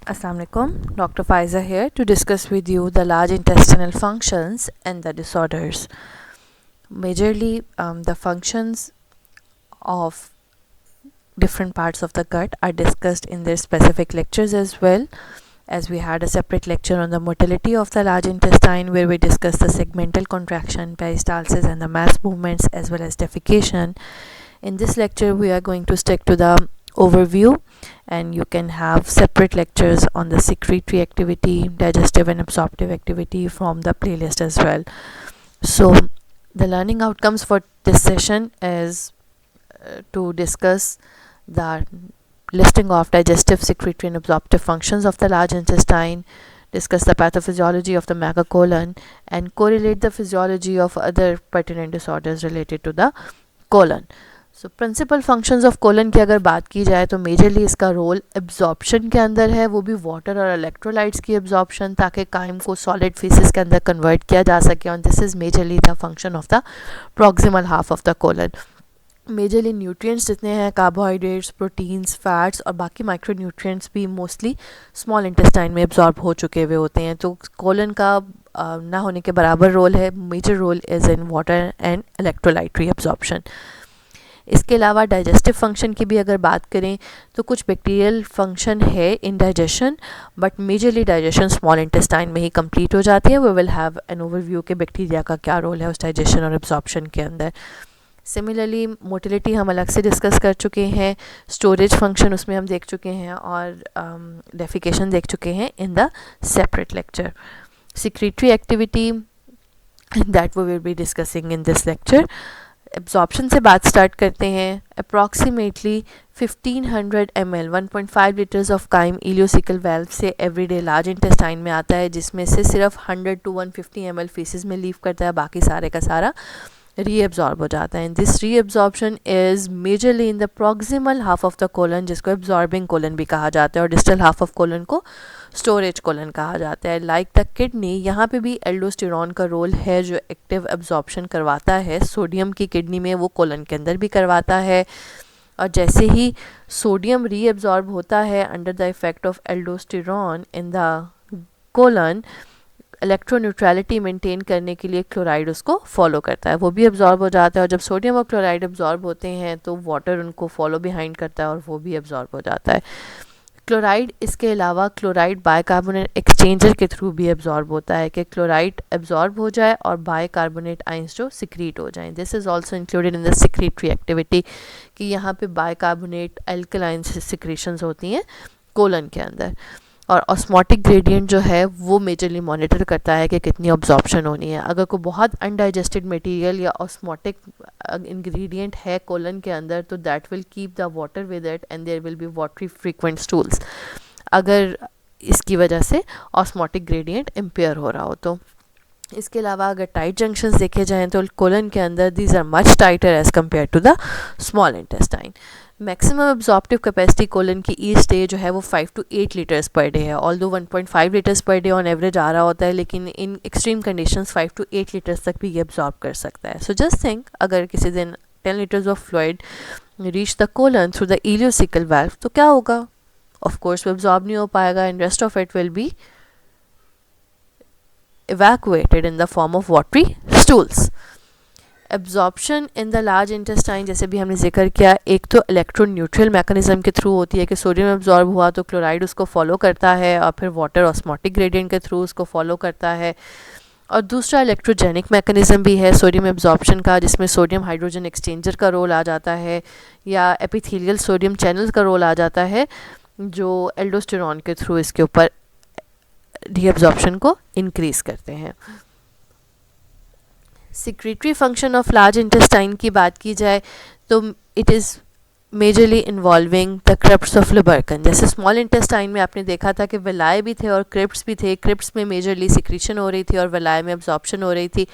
Assalamu alaikum. Dr. Faiza here to discuss with you the large intestinal functions and the disorders. Majorly, the functions of different parts of the gut are discussed in their specific lectures as well, as we had a separate lecture on the motility of the large intestine where we discussed the segmental contraction, peristalsis and the mass movements as well as defecation. In this lecture, we are going to stick to the overview, and you can have separate lectures on the secretory activity, digestive and absorptive activity from the playlist as well. So the learning outcomes for this session is to discuss the listing of digestive, secretory and absorptive functions of the large intestine, discuss the pathophysiology of the megacolon, and correlate the physiology of other pertinent disorders related to the colon. So principal functions of colon की अगर बात की जाए तो majorly इसका role absorption के अंदर है, वो भी वाटर और इलेक्ट्रोलाइट्स की एब्जॉर्प्शन, ताकि काइम को सॉलिड फेसेस के अंदर कन्वर्ट किया जा सके. और this is majorly the function of the proximal half of the colon. Majorly nutrients जितने हैं, कार्बोहाइड्रेट्स, प्रोटीन्स, फैट्स और बाकी माइक्रो न्यूट्रिएंट्स भी मोस्टली स्मॉल इंटेस्टाइन में एब्जॉर्ब हो चुके हुए होते हैं. तो कोलन का ना होने के बराबर रोल है. Major role is in water and electrolyte absorption. इसके अलावा डाइजेस्टिव फंक्शन की भी अगर बात करें तो कुछ बैक्टीरियल फंक्शन है in digestion, but majorly digestion small intestine में ही कंप्लीट हो जाती है. We will have an overview के बैक्टीरिया का क्या रोल है उस डाइजेशन और एब्जॉर्प्शन के अंदर. सिमिलरली मोटिलिटी हम अलग से डिस्कस कर चुके हैं, स्टोरेज फंक्शन उसमें हम देख चुके हैं, और डेफिकेशन देख चुके हैं in the separate lecture. Secretory activity that we will be discussing in this lecture. Absorption से बात स्टार्ट करते हैं. Approximately 1500 ml 1.5 litres of chyme ileocecal valve से एवरीडे लार्ज इंटेस्टाइन में आता है, जिसमें से सिर्फ 100 to 150 ml फीसेस में लीव करता है, बाकी सारे का सारा रीएब्जॉर्ब हो जाता है. This reabsorption is majorly in the proximal half of the colon, जिसको एब्जॉर्बिंग कोलन भी कहा जाता है, और डिस्टल हाफ ऑफ कोलन को स्टोरेज कोलन कहा जाता है. लाइक द किडनी, यहाँ पे भी एल्डोस्टेरॉन का रोल है जो एक्टिव एब्जॉर्प्शन करवाता है. सोडियम की किडनी में वो कोलन के अंदर भी करवाता है, और जैसे ही सोडियम रीएब्जॉर्ब होता है under the effect of aldosterone in the colon, electroneutrality maintain करने के लिए क्लोराइड उसको फॉलो करता है, वो भी एब्जॉर्ब हो जाता है. और जब सोडियम और क्लोराइड एब्जॉर्ब होते हैं तो वाटर उनको फॉलो बिहाइंड करता है और वो भी एब्जॉर्ब हो जाता है. क्लोराइड, इसके अलावा क्लोराइड बाइकार्बोनेट एक्सचेंजर के थ्रू भी एब्जॉर्ब होता है कि क्लोराइड एब्जॉर्ब हो जाए और बाइकार्बोनेट आइंस जो सिक्रीट हो जाएं. This is also included in the secretory activity कि यहाँ पे बाइकार्बोनेट एल्कलाइन सिक्रेशंस होती हैं कोलन के अंदर. और ऑस्मोटिक ग्रेडियंट जो है वो मेजरली मॉनिटर करता है कि कितनी ऑब्जॉर्प्शन होनी है. अगर कोई बहुत अनडाइजेस्टेड मटेरियल या ऑस्मोटिक इंग्रेडिएंट है कोलन के अंदर तो that will keep the water with it and there will be watery frequent stools, अगर इसकी वजह से ऑस्मोटिक ग्रेडियंट इम्पेयर हो रहा हो तो. इसके अलावा अगर टाइट जंक्शंस देखे जाएँ तो कोलन के अंदर these are much tighter as compare to the small intestine. Maximum absorptive capacity colon की ईच डे जो है वो 5 to 8 लीटर्स पर डे है. Although 1.5 litres per day on average आ रहा होता है, लेकिन in extreme conditions 5 to 8 litres तक भी ये एब्जॉर्ब कर सकता है. सो जस्ट थिंक, अगर किसी दिन 10 litres of fluid reach the colon through the ileocaecal valve तो क्या होगा? ऑफ कोर्स वो एब्जॉर्ब नहीं हो पाएगा and rest of it will be evacuated in the form of watery stools. Absorption in the large intestine जैसे भी हमने जिक्र किया, एक तो इलेक्ट्रोन्यूट्रल मैकेनिज्म के थ्रू होती है कि सोडियम एब्जॉर्ब हुआ तो क्लोराइड उसको फॉलो करता है और फिर वाटर ऑस्मोटिक ग्रेडियंट के थ्रू उसको फॉलो करता है. और दूसरा इलेक्ट्रोजेनिक मैकेनिज्म भी है सोडियम एब्जॉर्प्शन का, जिसमें सोडियम हाइड्रोजन एक्सचेंजर का रोल आ जाता है या एपिथेलियल सोडियम चैनल का रोल आ जाता है, जो एल्डोस्टेरॉन के थ्रू इसके ऊपर रीअब्जॉर्प्शन को इंक्रीज करते हैं. Secretory function of large intestine की बात की जाए तो it is majorly involving the crypts of Lieberkuhn. जैसे स्मॉल इंटेस्टाइन में आपने देखा था कि विलाय भी थे और क्रिप्ट्स भी थे. क्रिप्ट्स में मेजरली सिक्रीशन हो रही थी और विलाय में एब्जॉर्प्शन हो रही थी.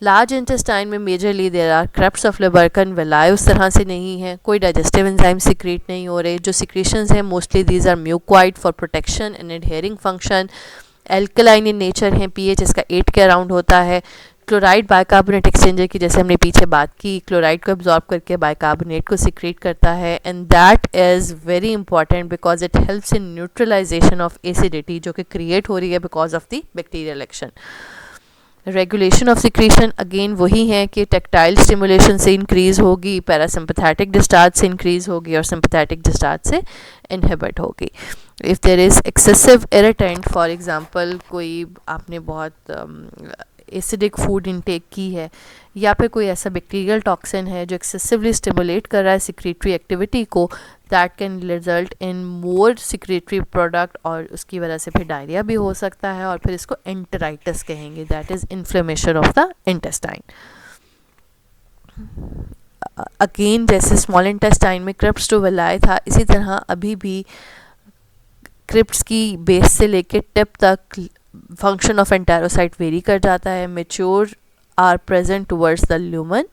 लार्ज इंटेस्टाइन में majorly there are crypts of Lieberkuhn, villi उस तरह से नहीं है, कोई डाइजेस्टिव एंजाइम सिक्रीट नहीं हो रहे. जो सिक्रीशंस हैं mostly these are mucoid for protection and adhering function. Alkaline in nature हैं, पीएच इसका 8 के अराउंड होता है. क्लोराइड बाइकार्बोनेट एक्सचेंजर की जैसे हमने पीछे बात की, क्लोराइड को एब्जॉर्ब करके बाइकार्बोनेट को सिक्रेट करता है, and that is very important because it helps in neutralisation of acidity जो कि क्रिएट हो रही है because of the bacterial action. Regulation of secretion again वही है कि टेक्टाइल स्टिमुलेशन से इंक्रीज होगी, पैरासिम्पथेटिक डिस्चार्ज से इंक्रीज होगी और सिंपथेटिक डिस्चार्ज से इनहिबिट होगी। If there is excessive irritant, for example कोई आपने बहुत एसिडिक फूड इनटेक की है या फिर कोई ऐसा बैक्टीरियल टॉक्सिन है जो एक्सेसिवली स्टिमुलेट कर रहा है सिक्रेटरी एक्टिविटी को, that can result in more secretory product और उसकी वजह से फिर डायरिया भी हो सकता है और फिर इसको एंटेराइटिस कहेंगे, that is inflammation of the intestine. Again जैसे स्मॉल इंटेस्टाइन में क्रिप्स टू विलाई था, इसी तरह अभी भी क्रिप्स की बेस से लेके टिप तक फंक्शन ऑफ एंटेरोसाइट वेरी कर जाता है। Mature are present towards the lumen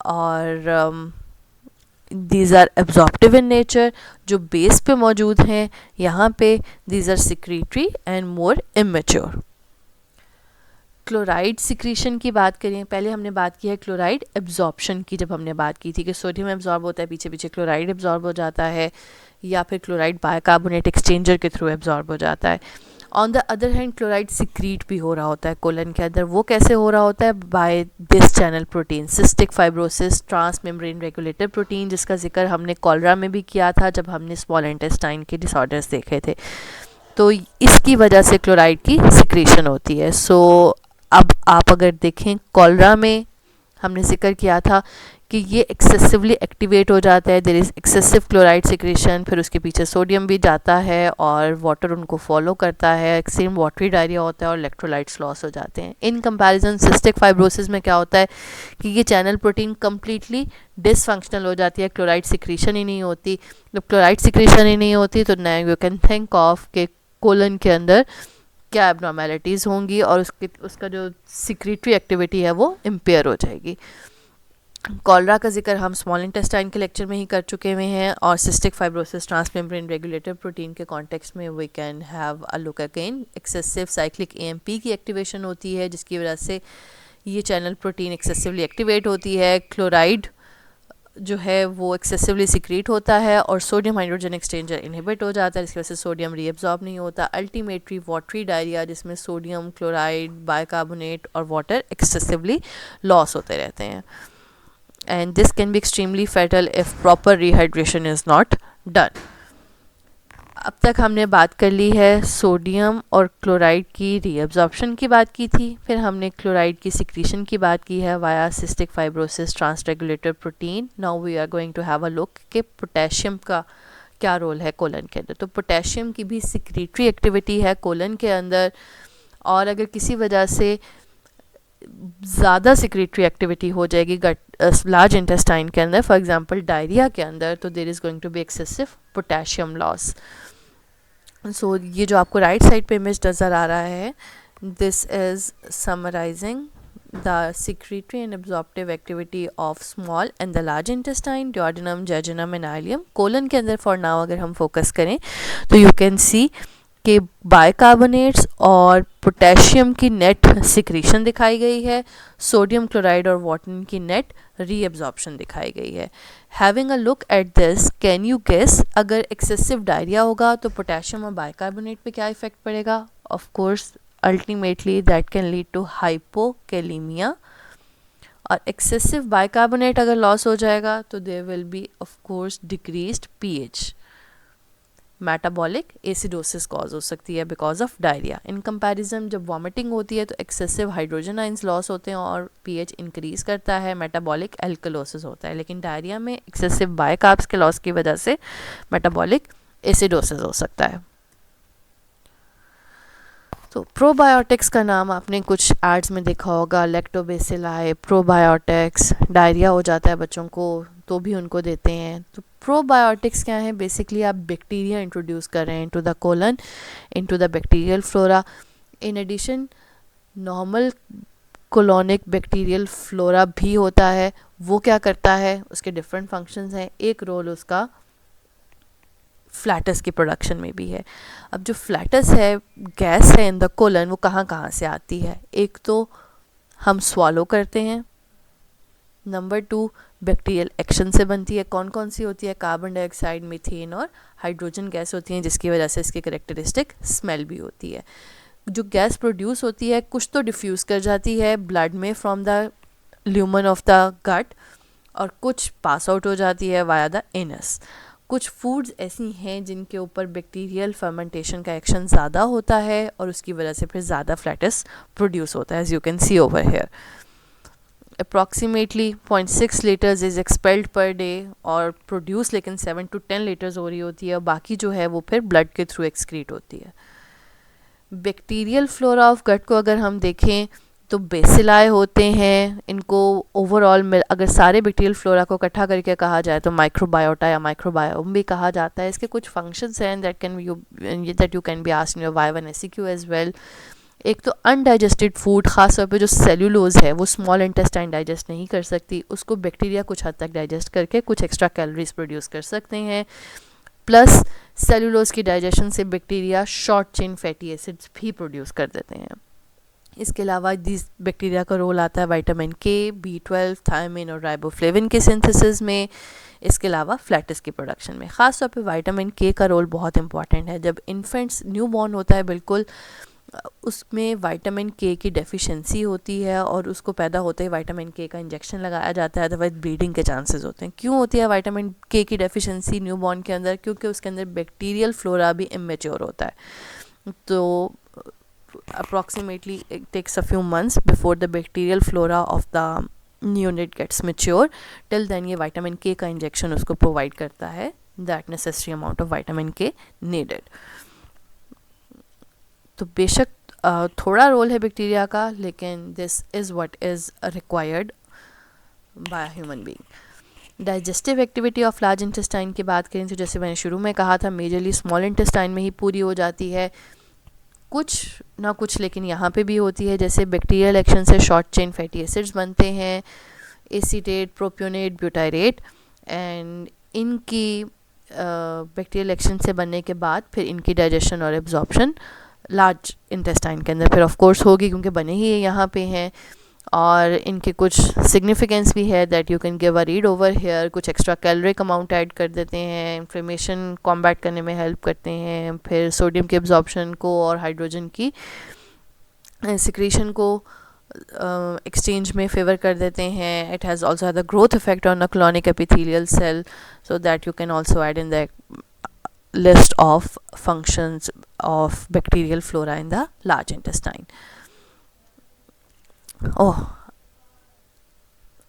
और these are absorptive in nature, जो बेस पे मौजूद हैं यहाँ पे these are secretory and more immature. Chloride secretion की बात करें, पहले हमने बात की है क्लोराइड एब्जॉर्प्शन की, जब हमने बात की थी कि सोडियम एब्जॉर्ब होता है, पीछे पीछे क्लोराइड एब्जॉर्ब हो जाता है या फिर क्लोराइड बाइकार्बोनेट एक्सचेंजर के थ्रू एब्जॉर्ब हो जाता है। On the other hand chloride secrete भी हो रहा होता है कोलन के अंदर। वो कैसे हो रहा होता है? By this channel protein, cystic fibrosis transmembrane regulator protein, जिसका जिक्र हमने कॉलरा में भी किया था जब हमने स्मॉल इंटेस्टाइन के डिसऑर्डर्स देखे थे। तो इसकी वजह से क्लोराइड की सिक्रीशन होती है। सो अब आप अगर देखें, कॉलरा में हमने जिक्र किया था कि ये एक्सेसिवली एक्टिवेट हो जाता है, there is excessive chloride secretion, फिर उसके पीछे सोडियम भी जाता है और वाटर उनको फॉलो करता है, सेम वाटरी डायरिया होता है और इलेक्ट्रोलाइट्स लॉस हो जाते हैं। इन कंपैरिजन सिस्टिक फाइब्रोसिस में क्या होता है कि ये चैनल प्रोटीन कम्प्लीटली डिसफंक्शनल हो जाती है, क्लोराइड सिक्रीशन ही नहीं होती। जब क्लोराइड सिक्रीशन ही नहीं होती तो now you can think of के कोलन के अंदर क्या एबनॉर्मेलिटीज़ होंगी और उसका जो सिक्रेटरी एक्टिविटी है वो इम्पेयर हो जाएगी। कॉलरा का जिक्र हम स्मॉल इंटेस्टाइन के लेक्चर में ही कर चुके हुए हैं और cystic fibrosis transmembrane regulator protein के कॉन्टेक्स्ट में we can have a look again. Excessive cyclic AMP की एक्टिवेशन होती है जिसकी वजह से ये चैनल प्रोटीन एक्सेसिवली एक्टिवेट होती है, क्लोराइड जो है वो एक्सेसिवली सिक्रीट होता है और सोडियम हाइड्रोजन एक्सचेंजर इनहिबिट हो जाता है, जिसकी वजह से सोडियम रीअब्जॉर्ब नहीं होता। अल्टीमेटली वाटरी डायरिया जिसमें सोडियम, क्लोराइड, बाइकार्बोनेट और वाटर एक्सेसिवली लॉस होते रहते हैं, and this can be extremely fatal if proper rehydration is not done. अब तक हमने बात कर ली है सोडियम और क्लोराइड की रीअब्जॉर्प्शन की बात की थी, फिर हमने क्लोराइड की सिक्रीशन की बात की है via cystic fibrosis trans regulator protein. Now we are going to have a look कि पोटेशियम का क्या रोल है कोलन के अंदर। तो पोटेशियम की भी सिक्रेटरी एक्टिविटी है कोलन के अंदर और अगर किसी वजह से ज़्यादा सिक्रेटरी एक्टिविटी हो जाएगी गट लार्ज इंटेस्टाइन के अंदर, फॉर एग्जांपल डायरिया के अंदर, तो there is going to be excessive potassium loss. So ये जो आपको राइट साइड पे इमेज नज़र आ रहा है, this is summarising the secretory and absorptive activity of small and the large intestine, duodenum, jejunum and ileum। Colon के अंदर फॉर नाउ अगर हम फोकस करें तो यू कैन सी कि बाइकार्बोनेट्स और पोटेशियम की नेट सिक्रीशन दिखाई गई है, सोडियम क्लोराइड और वाटर की नेट रीअब्जॉर्प्शन दिखाई गई है। Having a look at this, can you guess अगर एक्सेसिव डायरिया होगा तो पोटेशियम और बाइकार्बोनेट पे क्या इफेक्ट पड़ेगा? Of course ultimately that can lead to hypokalaemia, और एक्सेसिव बाइकार्बोनेट अगर लॉस हो जाएगा तो there will be of course decreased pH, metabolic acidosis cause हो सकती है because of diarrhoea. In comparison जब वॉमिटिंग होती है तो एक्सेसिव हाइड्रोजन आइंस लॉस होते हैं और पीएच इंक्रीज करता है, मेटाबॉलिक एल्कलोसिस होता है, लेकिन डायरिया में एक्सेसिव बाइकार्ब्स के लॉस की वजह से मेटाबॉलिक एसिडोसिस हो सकता है। तो प्रोबायोटिक्स का नाम आपने कुछ एड्स में देखा होगा, लैक्टोबैसिलाई, प्रोबायोटिक्स, डायरिया हो जाता है बच्चों को तो भी उनको देते हैं। तो प्रोबायोटिक्स क्या है? बेसिकली आप बैक्टीरिया इंट्रोड्यूस कर रहे हैं into the colon, into the bacterial flora. In addition normal colonic bacterial flora भी होता है, वो क्या करता है? उसके डिफरेंट फंक्शंस हैं, एक रोल उसका फ्लैटस की प्रोडक्शन में भी है। अब जो फ्लैटस है, गैस है इन द कोलन, वो कहाँ कहाँ से आती है? एक तो हम swallow करते हैं। नंबर 2 बैक्टीरियल एक्शन से बनती है। कौन कौन सी होती है? कार्बन डाइऑक्साइड, मीथेन और हाइड्रोजन गैस होती हैं, जिसकी वजह से इसकी करेक्टरिस्टिक स्मेल भी होती है। जो गैस प्रोड्यूस होती है कुछ तो डिफ्यूज़ कर जाती है ब्लड में from the lumen of the gut, और कुछ पास आउट हो जाती है वाया द एनस। कुछ फूड्स ऐसी हैं जिनके ऊपर बैक्टीरियल फर्मेंटेशन का एक्शन ज़्यादा होता है और उसकी वजह से फिर ज़्यादा फ्लैटस प्रोड्यूस होता है, as you can see over here. Approximately 0.6 litres is expelled per day, और प्रोड्यूस लेकिन 7 to 10 लीटर्स हो रही होती है, और बाकी जो है वो फिर ब्लड के थ्रू एक्सक्रीट होती है। बैक्टीरियल फ्लोरा ऑफ गट को अगर हम देखें तो बेसिलाई होते हैं। इनको ओवरऑल अगर सारे बैक्टीरियल फ्लोरा को इकट्ठा करके कहा जाए तो माइक्रोबायोटा या माइक्रोबायोम भी कहा जाता है। इसके कुछ फंक्शंस हैं that you can be asked in your viva and SCQ as well. एक तो अनडाइजेस्टेड फूड, ख़ास तौर पे जो सेल्यूलोज है वो स्मॉल इंटेस्टाइन डाइजेस्ट नहीं कर सकती, उसको बैक्टीरिया कुछ हद तक डाइजेस्ट करके कुछ एक्स्ट्रा कैलोरीज प्रोड्यूस कर सकते हैं। प्लस सेल्यूलोज की डाइजेशन से bacteria short chain fatty acids भी प्रोड्यूस कर देते हैं। इसके अलावा दिस बैक्टीरिया का रोल आता है विटामिन के, B12, थायमिन और राइबोफ्लेविन के सिंथेसिस में। इसके अलावा फ्लैटस की प्रोडक्शन में ख़ास तौर पे विटामिन के का रोल बहुत इंपॉर्टेंट है। जब इन्फेंट्स न्यू बॉर्न होता है बिल्कुल, उसमें विटामिन के की डेफिशिएंसी होती है और उसको पैदा होते ही विटामिन के का इंजेक्शन लगाया जाता है, अदरवाइज ब्लीडिंग के चांसेस होते हैं। क्यों होती है विटामिन के की डेफिशिएंसी न्यू बॉर्न के अंदर? क्योंकि उसके अंदर बैक्टीरियल फ्लोरा भी इमेच्योर होता है। तो approximately it takes a few months before the bacterial flora of the neonate gets mature. Till then ये vitamin K का injection उसको provide करता है that necessary amount of vitamin K needed. तो बेशक थोड़ा रोल है बैक्टीरिया का, लेकिन this is what is required by a human being. Digestive activity of large intestine की बात करें तो जैसे मैंने शुरू में कहा था, मेजरली स्मॉल इंटेस्टाइन में ही पूरी हो जाती है, कुछ ना कुछ लेकिन यहाँ पे भी होती है। जैसे बैक्टीरियल एक्शन से शॉर्ट चेन फैटी एसिड्स बनते हैं, एसीटेट, प्रोपियोनेट, ब्यूटायरेट, एंड इनकी बैक्टीरियल एक्शन से बनने के बाद फिर इनकी डाइजेशन और एब्जॉर्प्शन लार्ज इंटेस्टाइन के अंदर फिर ऑफ कोर्स होगी, क्योंकि बने ही यहाँ पे हैं। और इनके कुछ सिग्निफिकेंस भी है that you can give a read over here. कुछ एक्स्ट्रा कैलोरिक अमाउंट ऐड कर देते हैं, इन्फ्लेमेशन कॉम्बैट करने में हेल्प करते हैं, फिर सोडियम के एब्जॉर्प्शन को और हाइड्रोजन की सिक्रीशन को एक्सचेंज में फेवर कर देते हैं। It has also had the growth effect on the colonic epithelial cell, so that you can also add in the list of functions of bacterial flora in the large intestine.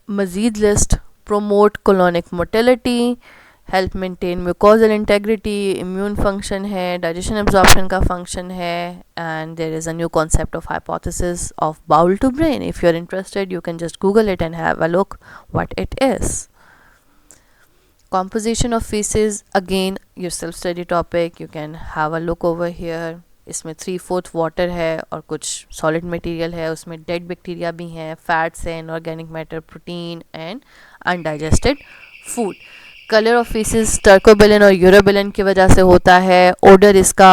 मज़ीद list: promote colonic motility, help maintain mucosal integrity, immune function है, digestion absorption का function है, and there is a new concept of hypothesis of bowel to brain. If you are interested you can just google it and have a look what it is. Composition of feces, again your self study topic, you can have a look over here. इसमें 3/4 water है और कुछ solid material है, उसमें dead bacteria भी हैं, fats हैं, inorganic matter, protein and undigested food. Colour of faeces stercobilin और यूरोबिलिन की वजह से होता है. ओडर इसका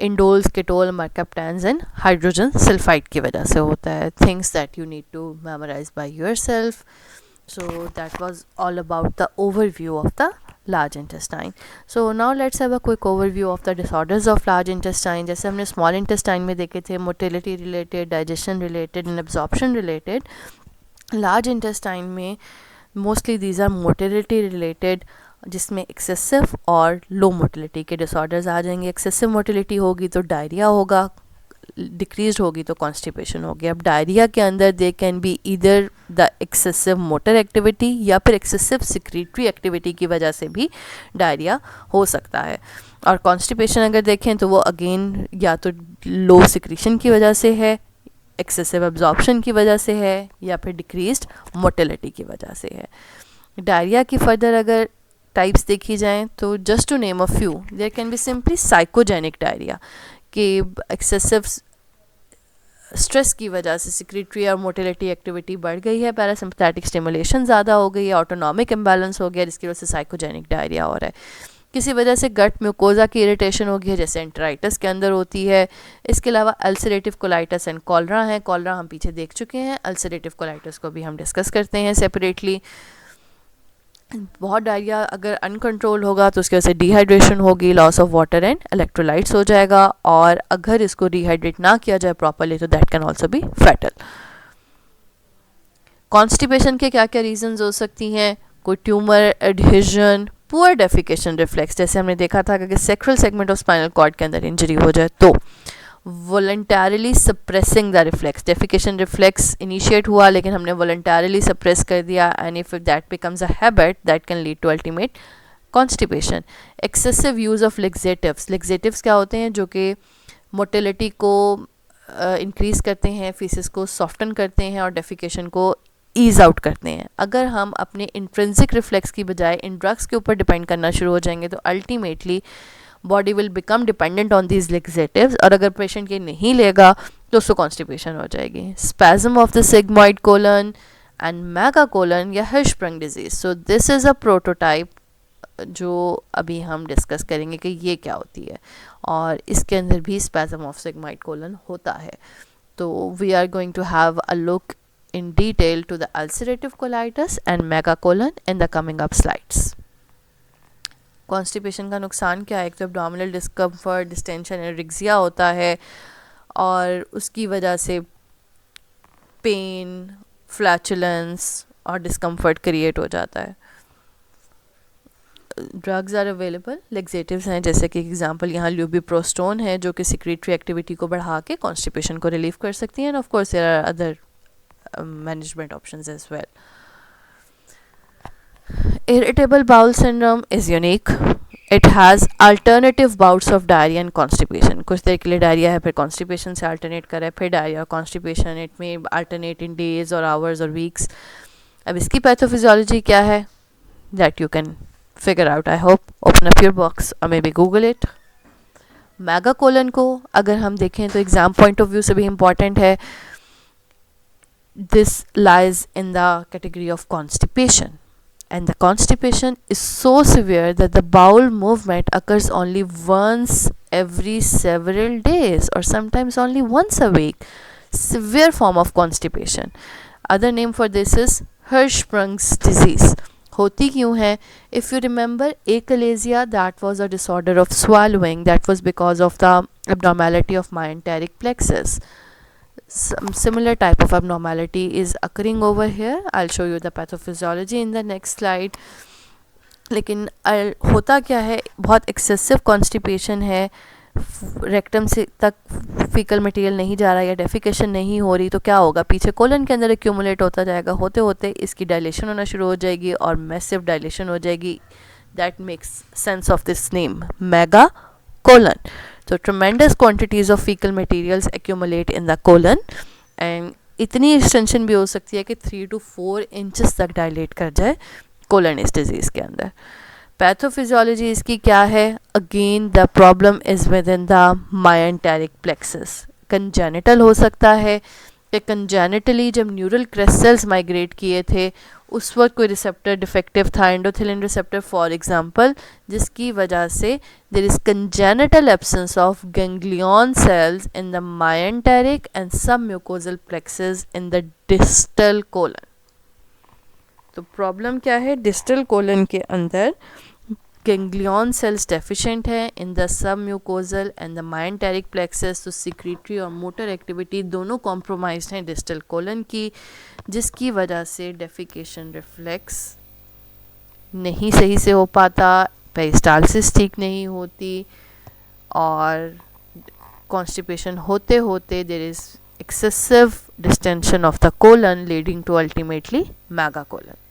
indoles, skatole, mercaptans and hydrogen sulphide की वजह से होता है. Things that you need to memorise by yourself. So that was all about the overview of the large intestine. So now let's have a quick overview of the disorders of large intestine. जैसे हमने small intestine में देखे थे motility related, digestion related and absorption related. Large intestine में mostly these are motility related, जिसमें excessive और low motility के disorders आ जाएंगे. excessive motility होगी तो डायरिया होगा, डिक्रीज होगी तो कॉन्स्टिपेशन होगी. अब डायरिया के अंदर they can be either the excessive motor activity या फिर एक्सेसिव सिक्रीटरी एक्टिविटी की वजह से भी डायरिया हो सकता है. और कॉन्स्टिपेशन अगर देखें तो वो अगेन या तो लो सिक्रीशन की वजह से है, एक्सेसिव एब्जॉर्प्शन की वजह से है, या फिर डिक्रीज्ड मोटिलिटी की वजह से है. डायरिया की फर्दर अगर टाइप्स देखी जाएँ तो just to name a few, there can be simply psychogenic diarrhoea कि एक्सेसिव स्ट्रेस की वजह से सिक्रेटरी और मोटिलिटी एक्टिविटी बढ़ गई है, पैरासिम्पैथेटिक स्टिमुलेशन ज़्यादा हो गई है, ऑटोनॉमिक इम्बैलेंस हो गया, जिसकी वजह से साइकोजेनिक डायरिया हो रहा है. किसी वजह से गट म्यूकोजा की इरिटेशन होगी, जैसे एंटराइटिस के अंदर होती है। इसके अलावा अल्सरेटिव कोलाइटिस एंड कॉलरा है। कॉलरा हम पीछे देख चुके हैं, अल्सरेटिव कोलाइटिस को भी हम डिस्कस करते हैं सेपरेटली। बहुत डायरिया अगर अनकंट्रोल होगा तो उसकी वजह से डिहाइड्रेशन होगी, loss of water and electrolytes हो जाएगा, और अगर इसको रिहाइड्रेट ना किया जाए प्रॉपरली तो that can also be fatal. Constipation के क्या क्या रीजंस हो सकती हैं? कोई tumour, adhesion, poor defecation reflex, जैसे हमने देखा था कि sacral segment of spinal cord के अंदर इंजरी हो जाए तो voluntarily suppressing the reflex, defecation reflex initiate हुआ लेकिन हमने वॉलंटरली सप्रेस कर दिया, and if that becomes a habit that can lead to ultimate constipation. Excessive use of laxatives, laxatives क्या होते हैं? जो कि मोटिलिटी को इंक्रीज़ करते हैं, फीसेस को सॉफ्टन करते हैं और डेफिकेशन को ईज आउट करते हैं। अगर हम अपने इंट्रिंसिक रिफ्लेक्स की बजाय इन ड्रग्स के ऊपर डिपेंड करना शुरू हो जाएंगे तो ultimately body will become dependent on these laxatives, और अगर पेशेंट ये नहीं लेगा तो उसको कॉन्स्टिपेशन हो जाएगी। Spasm of the sigmoid colon and mega colon या Hirschsprung disease. So this is a prototype जो अभी हम डिस्कस करेंगे कि ये क्या होती है, और इसके अंदर भी स्पैज्म ऑफ सिग्मॉइड कोलन होता है। तो we are going to have a look in detail to the ulcerative colitis and megacolon in the coming up slides. Constipation का नुकसान क्या है? एक तो एब्डोमिनल डिस्कम्फर्ट, डिस्टेंशन, एरिक्सिया होता है, और उसकी वजह से पेन, फ्लैचुलेंस और डिस्कम्फर्ट क्रिएट हो जाता है। ड्रग्स आर अवेलेबल, लेक्सेटिव्स हैं, जैसे कि एग्जांपल यहाँ ल्यूबिप्रोस्टोन है जो कि सिक्रेटरी एक्टिविटी को बढ़ा के कॉन्स्टिपेशन को रिलीव कर सकती हैं, and of course there are other management options as well. Irritable bowel syndrome is unique. It has alternative bouts of diarrhea and constipation. कुछ देर के लिए डायरिया है, फिर कॉन्स्टिपेशन से अल्टरनेट करे, फिर डायरिया, कॉन्स्टिपेशन, इट में अल्टरनेट इन डेज और आवर्स और वीक्स। अब इसकी पैथोफिजियोलॉजी क्या है? That you can figure out, I hope. Open up your box और may be Google it. Megacolon को अगर हम देखें तो एग्जाम पॉइंट ऑफ व्यू से भी इम्पॉर्टेंट है। This lies in the category of constipation, and the constipation is so severe that the bowel movement occurs only once every several days or sometimes only once a week. Severe form of constipation. Other name for this is Hirschsprung's disease. होती क्यों है? If you remember achalasia, that was a disorder of swallowing, that was because of the abnormality of myenteric plexus. Some similar type of abnormality is occurring over here. I'll show you the pathophysiology in the next slide. लेकिन होता क्या है? बहुत excessive constipation है, rectum से तक faecal material नहीं जा रहा या डेफिकेशन नहीं हो रही, तो क्या होगा? पीछे कोलन के अंदर एक्यूमुलेट होता जाएगा, होते होते इसकी डायलेशन होना शुरू हो जाएगी और मैसिव डायलेशन हो जाएगी। That makes sense of this name, mega colon. So tremendous quantities of fecal materials accumulate in the colon, and इतनी एक्सटेंशन भी हो सकती है कि 3 to 4 इंचेस तक डायलेट कर जाए कोलन इस डिजीज़ के अंदर। पैथोफिजियोलॉजी इसकी क्या है? Again the problem is within the myenteric plexus. Congenital हो सकता है कि कंजेनिटली जब न्यूरल क्रिस्टल्स माइग्रेट किए थे उस वक्त कोई रिसेप्टर डिफेक्टिव था, एंडोथिलिन रिसेप्टर फॉर एग्जांपल, जिसकी वजह से there is congenital absence of ganglion cells in the myenteric and submucosal plexuses in the distal colon. तो प्रॉब्लम क्या है? डिस्टल कोलन के अंदर गैंग्लियन सेल्स डेफिशिएंट है in the submucosal and the myenteric plexus, तो secretory और motor activity दोनों compromised हैं डिस्टल कोलन की, जिसकी वजह से डेफिकेशन रिफ्लेक्स नहीं सही से हो पाता, पेरिस्टालसिस ठीक नहीं होती, और कॉन्स्टिपेशन होते होते there is excessive distension of the colon leading to ultimately megacolon.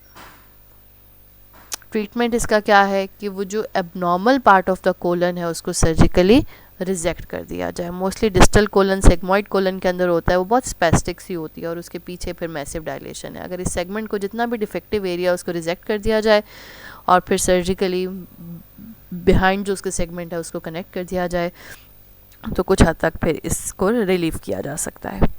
Treatment इसका क्या है कि वो जो abnormal part of the colon है उसको सर्जिकली रिजेक्ट कर दिया जाए। Mostly distal colon sigmoid colon के अंदर होता है, वो बहुत स्पेस्टिक सी होती है और उसके पीछे फिर मैसिव डायलेशन है। अगर इस सेगमेंट को जितना भी डिफेक्टिव एरिया उसको रिजेक्ट कर दिया जाए और फिर सर्जिकली बिहाइंड जो उसके सेगमेंट है उसको कनेक्ट कर दिया जाए तो कुछ हद तक फिर इसको रिलीव किया जा सकता है।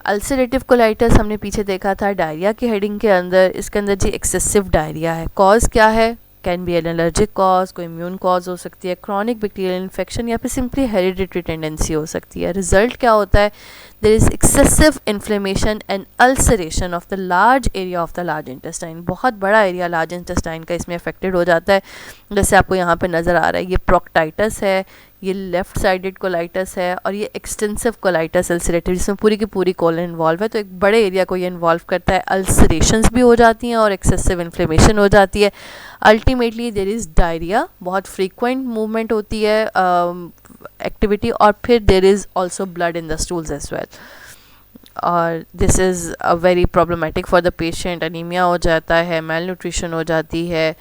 अल्सरेटिव कोलाइटिस हमने पीछे देखा था डायरिया की हेडिंग के अंदर, इसके अंदर जी एक्सेसिव डायरिया है। कॉज क्या है? Can be an allergic cause, कोई इम्यून कॉज हो सकती है, क्रॉनिक बैक्टीरियल इन्फेक्शन, या फिर सिंपली हेरिडिटरी टेंडेंसी हो सकती है. रिजल्ट क्या होता है? There is excessive inflammation and ulceration of the large area of the large intestine. बहुत बड़ा एरिया लार्ज इंटेस्टाइन का इसमें अफेक्टेड हो जाता है. जैसे आपको यहाँ पे नज़र आ रहा है, ये प्रोक्टाइटिस है, ये लेफ्ट साइडेड कोलाइटिस है, और ये एक्सटेंसिव कोलाइटिस अल्सरेटिव, जिसमें पूरी की पूरी कोलन इन्वॉल्व है. तो एक बड़े एरिया को ये इन्वॉल्व करता है. अल्सरेशंस भी हो जाती हैं और एक्सेसिव इन्फ्लेमेशन हो जाती है. अल्टीमेटली देयर इज़ डायरिया, बहुत फ्रीक्वेंट मूवमेंट होती है, एक्टिविटी, और फिर there is also blood in the stools as well. और this is very problematic for the patient. Anaemia हो जाता है, मेल न्यूट्रिशन हो जाती है,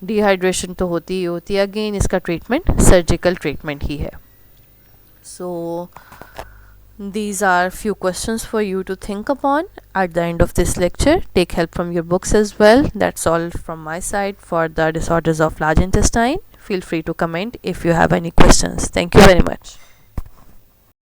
डिहाइड्रेशन तो होती ही होती है. अगेन इसका ट्रीटमेंट सर्जिकल ट्रीटमेंट ही है. सो these are few questions for you to think upon at the end of this lecture. Take help from your books as well. That's all from my side for the disorders of large intestine. Feel free to comment if you have any questions. Thank you very much.